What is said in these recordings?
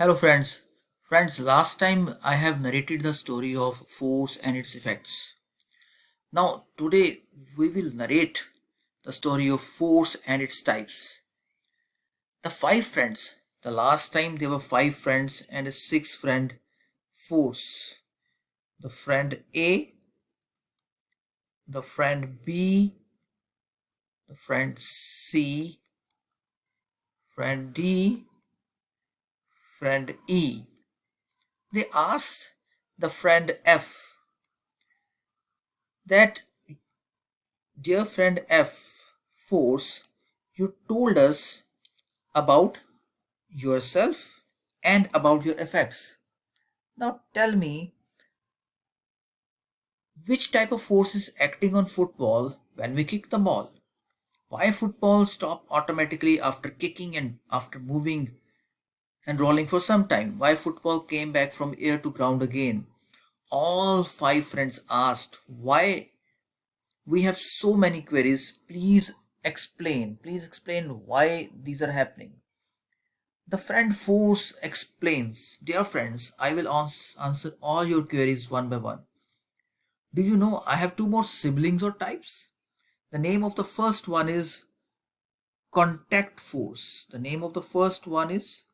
Hello, friends. Friends, last time I have narrated the story of force and its effects. Now, today we will narrate the story of force and its types. The five friends. The last time there were five friends and a sixth friend, force. The friend A, the friend B, the friend C, friend D, friend E. They asked the friend F that, dear friend F, force, you told us about yourself and about your effects. Now tell me, which type of force is acting on football when we kick the ball? Why football stop automatically after kicking and after moving and rolling for some time? Why football came back from air to ground again? All five friends asked why. We have so many queries. Please explain. Please explain why these are happening. The friend Force explains, dear friends, I will answer all your queries one by one. Do you know I have two more siblings or types? The name of the first one is contact force. The name of the first one is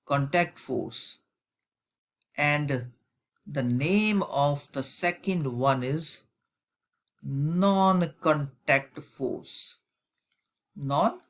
contact force. And the name of the second one is non-contact force. Non-contact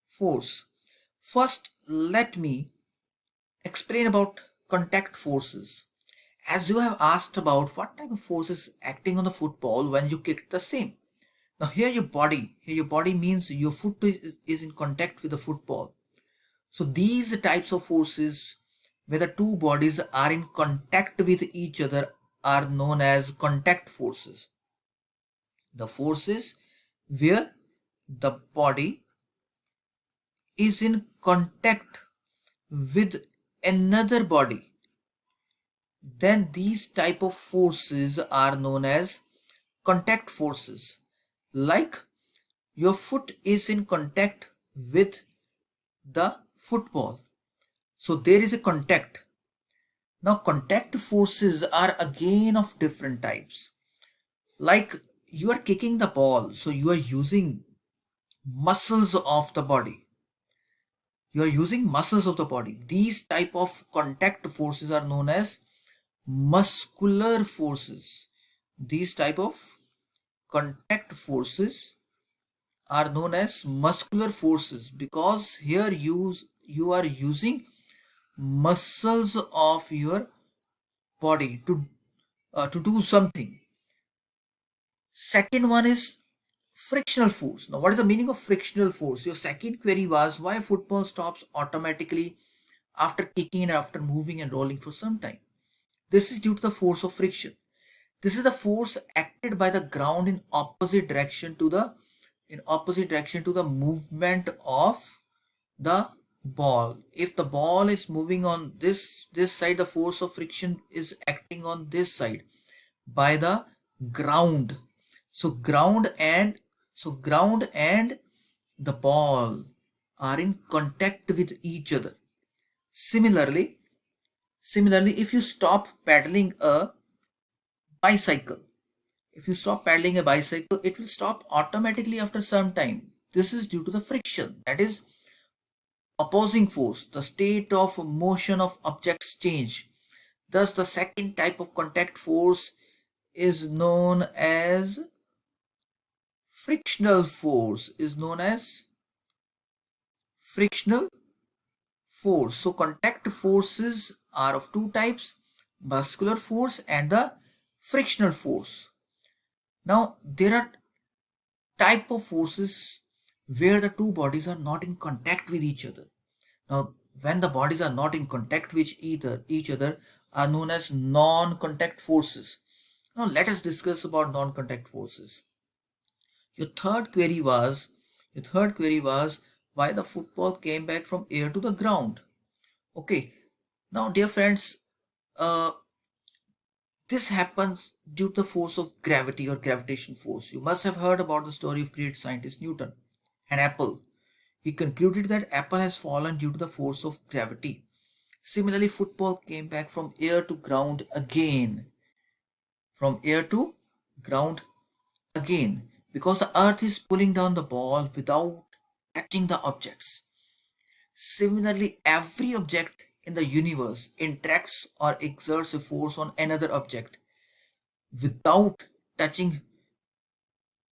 force. First, let me explain about contact forces. As you have asked about what type of force is acting on the football when you kick the same. Now here your body means your foot is in contact with the football. So these types of forces where the two bodies are in contact with each other are known as contact forces. The forces where the body is in contact with another body, then these type of forces are known as contact forces. Like your foot is in contact with the football, so there is a contact. Now contact forces are again of different types. Like you are kicking the ball, so you are using muscles of the body. You are using muscles of the body. These type of contact forces are known as muscular forces. These type of contact forces are known as muscular forces because here you are using muscles of your body to do something. Second one is frictional force. Now what is the meaning of frictional force? Your second query was why football stops automatically after kicking and after moving and rolling for some time. This is due to the force of friction. This is the force acted by the ground in opposite direction to the movement of the ball. If the ball is moving on this side, the force of friction is acting on this side by the ground. So ground and the ball are in contact with each other. Similarly, if you stop paddling a bicycle, if you stop paddling a bicycle, it will stop automatically after some time. This is due to the friction, that is opposing force. The state of motion of objects change. Thus, the second type of contact force is known as frictional force. Is known as frictional force. So, contact forces are of two types: muscular force and the frictional force. Now, there are type of forces where the two bodies are not in contact with each other. Now, when the bodies are not in contact with each other are known as non-contact forces. Now, let us discuss about non-contact forces. Your third query was why the football came back from air to the ground. Okay. Now, dear friends, uh, this happens due to the force of gravity or gravitation force. You must have heard about the story of great scientist Newton and Apple. He concluded that apple has fallen due to the force of gravity. Similarly, football came back from air to ground again. From air to ground again. Because the earth is pulling down the ball without touching the objects. Similarly, every object in the universe interacts or exerts a force on another object without touching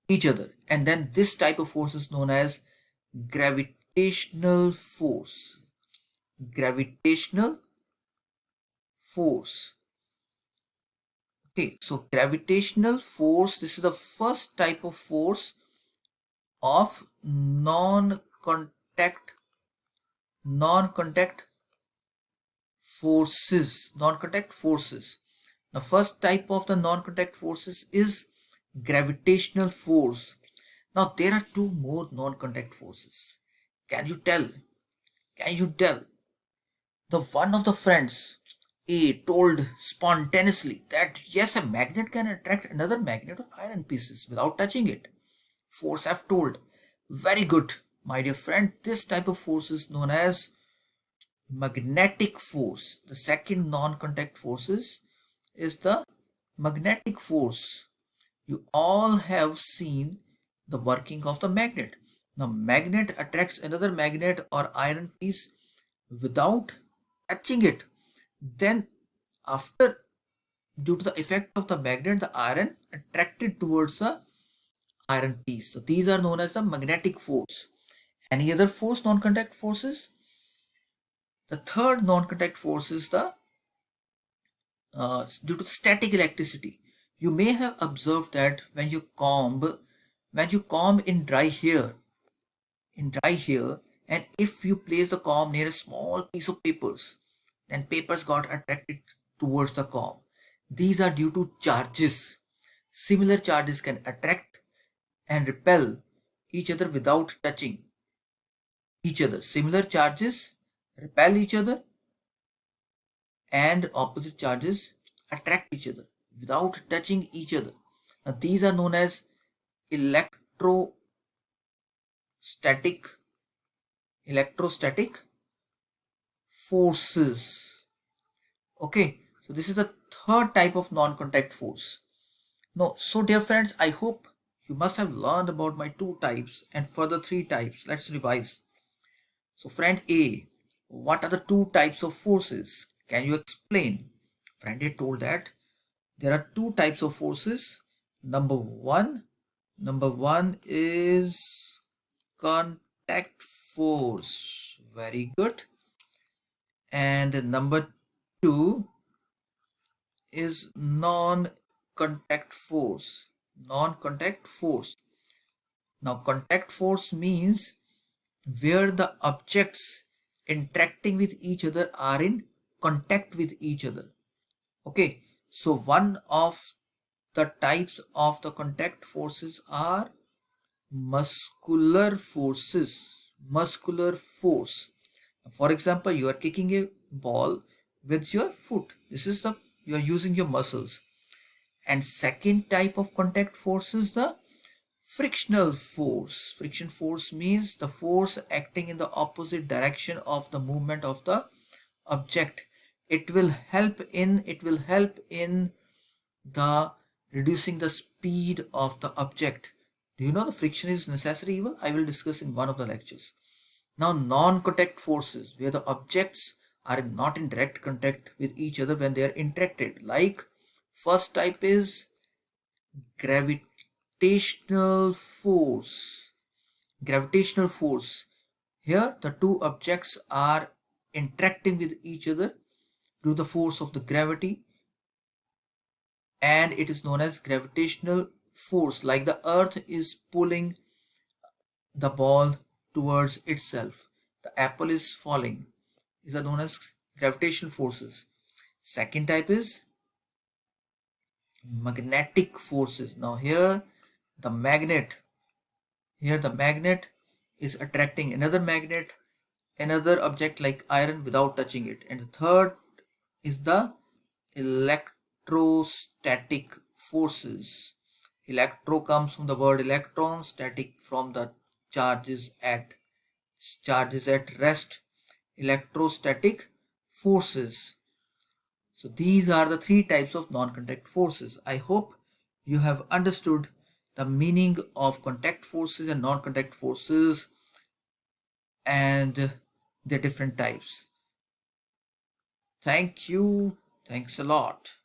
each other. And then this type of force is known as gravitational force. Gravitational force. Okay, so gravitational force, this is the first type of force of non-contact forces. The first type of the non-contact forces is gravitational force. Now there are two more non-contact forces. Can you tell? Can you tell? The one of the friends A told spontaneously that yes, a magnet can attract another magnet or iron pieces without touching it. Force F told, very good, my dear friend, this type of force is known as magnetic force. The second non-contact forces is the magnetic force. You all have seen the working of the magnet. Now magnet attracts another magnet or iron piece without touching it. Then after, due to the effect of the magnet, the iron attracted towards the iron piece. So these are known as the magnetic force. Any other force, non-contact forces? The third non-contact force is the due to static electricity. You may have observed that when you comb in dry hair, and if you place the comb near a small piece of papers, then papers got attracted towards the comb. These are due to charges. Similar charges can attract and repel each other without touching each other. Similar charges repel each other and opposite charges attract each other without touching each other. Now, these are known as electrostatic electrostatic forces. Okay, so this is the third type of non-contact force. Now, so dear friends, I hope you must have learned about my two types and further three types. Let's revise. So friend A, what are the two types of forces? Can you explain? Friend A told that there are two types of forces. Number one is contact force. Very good. And number two is non-contact force. Non-contact force. Now contact force means where the objects interacting with each other are in contact with each other. Okay, so one of the types of the contact forces are muscular forces. Muscular force. For example, you are kicking a ball with your foot. This is the, you are using your muscles. And second type of contact force is the frictional force. Friction force means the force acting in the opposite direction of the movement of the object. It will help in the reducing the speed of the object. Do you know the friction is necessary evil? I will discuss in one of the lectures. Now non-contact forces, where the objects are not in direct contact with each other when they are interacted. Like first type is gravitational force. Gravitational force. Here the two objects are interacting with each other due to the force of the gravity, and it is known as gravitational force. Like the earth is pulling the ball towards itself, the apple is falling. These are known as gravitational forces. Second type is magnetic forces. Now the magnet the magnet is attracting another object like iron without touching it. And the third is the electrostatic forces. Electro comes from the word electron, static from the charges at charges at rest, electrostatic forces. So these are the three types of non-contact forces. I hope you have understood the meaning of contact forces and non-contact forces and their different types. Thank you. Thanks a lot.